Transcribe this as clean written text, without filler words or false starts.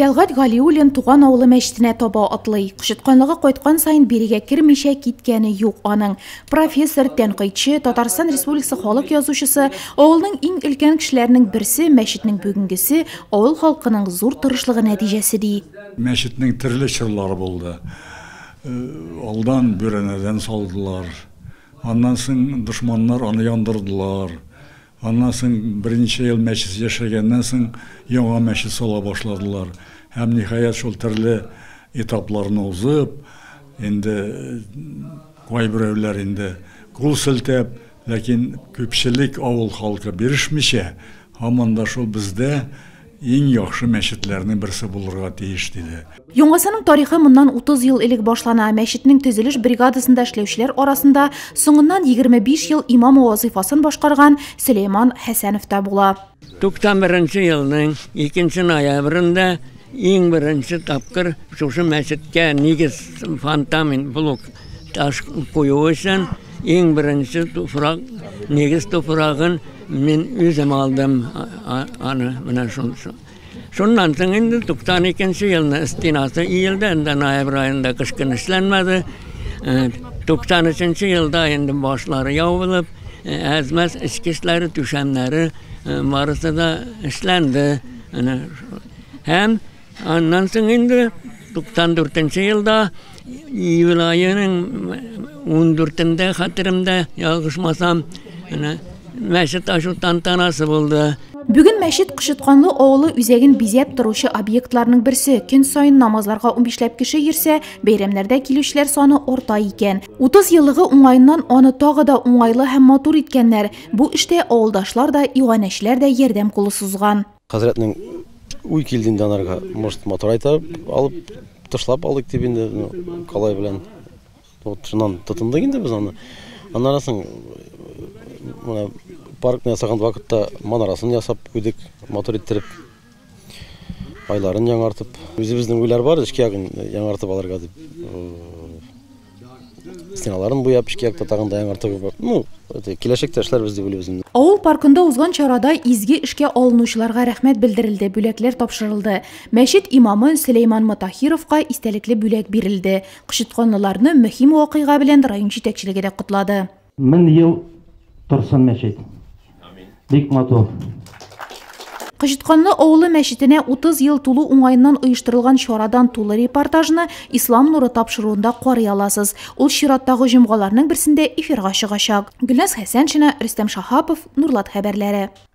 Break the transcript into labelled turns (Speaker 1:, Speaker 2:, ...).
Speaker 1: Тәлгать Галиуллин туган авылы мәчетенә таба атлый. Кышытканлыгы кайткан сайын бирегә кермичә киткәне юк аның. Профессор, тәнкыйтьче, Татарстан Республикасы халык язучысы, авылның иң өлкән кешеләренең берсе, мәчетнең бүгенгесе авыл халкының зур тырышлыгы нәтиҗәсе ди.
Speaker 2: Мәчетнең төрле чырлары булды. Алдан бүрәнәдән салдылар. Аннан соң дошманнар аны яндырдылар. Аннан соң берничә ел мәчет яшәгәннән соң яңа мәчет сала башладылар. Һәм ниһаять шул төрле этапларны узып, инде кайберәүләр инде кул селтәп, ләкин күпчелек авыл халкы бирешмичә, һаман да шул бездә иң яхшы мәчетләрнең берсе булырга тиеш диде.
Speaker 1: Яңасының тарихы моннан 30 ел элек башлана. Мәчетнең төзелеш бригадасында эшләүчеләр арасында соңыннан 25 ел имам вазифасын башкарган Сөләйман Хәсәнов та була.
Speaker 3: 91 елның 2 ноябрендә иң беренче тапкыр шушы мәчеткә нигез фундамент блок таш кую өчен иң беренче туфрак нигез туфрагын мен үзем алдым аны менә шуны. Шуннан соң инде 92 елны стенасы иелде, инде ноябрь айында кышкы эшләнмәде. 93 елда инде башлары ябылып, әзмәс эчке эшләре түшәмнәре барысы да эшләнде. Һәм аннан соң инде 94 елда июль айының 14-дә хәтеремдә ялгышмасам мәчет ачу тантанасы булды.
Speaker 1: Бүген мәчет Кышытканлы авылы үзәген бизәп торучы объектларның берсе. Көн сайын намазларга 15ләп кеше йөрсә, бәйрәмнәрдә килүчеләр саны арта икән. 30 еллыгы уңайыннан аны тагы да уңайлы һәм матур иткәннәр. Бу эштә авылдашлар да, иганәчләр дә ярдәм кулы сузган.
Speaker 4: Хәзрәтнең уй килдиңдә анарга, может, мотор айтып, алып ташлап алдык дип инде калай белән. Шуннан тотындык инде без аны. Аннан соң менә паркны ясаган вакытта манарасын ясап куйдык, мотор иттереп, айларын яңартып. Үзебезнең уйлар бар, эшкә яңартып алырга дип. Стеналарын буяп, эшкә тагында яңартып. Киләчәктә эшләрбез дип уйлыйбыз.
Speaker 1: Авыл паркында узган чарада изге эшкә алынучыларга рәхмәт белдерелде, бүләкләр тапшырылды. Мәчет имамы Сөләйман Мутахировка истәлекле бүләк бирелде. Кышытканлыларны мөһим вакыйга белән район җитәкчелеге дә котлады.
Speaker 5: 1000 ел торсын мәчет. Бик матур.
Speaker 1: Кышытканлы авылы мәчетенә 30 ел тулу уңайыннан оештырылган чарадан тулы репортажны Ислам нуры тапшыруында карый аласыз. Ул чираттагы җомгаларның берсендә эфирга чыгачак. Гөлназ Хәсәншина, Рөстәм Шахапов, Нурлат хәбәрләре.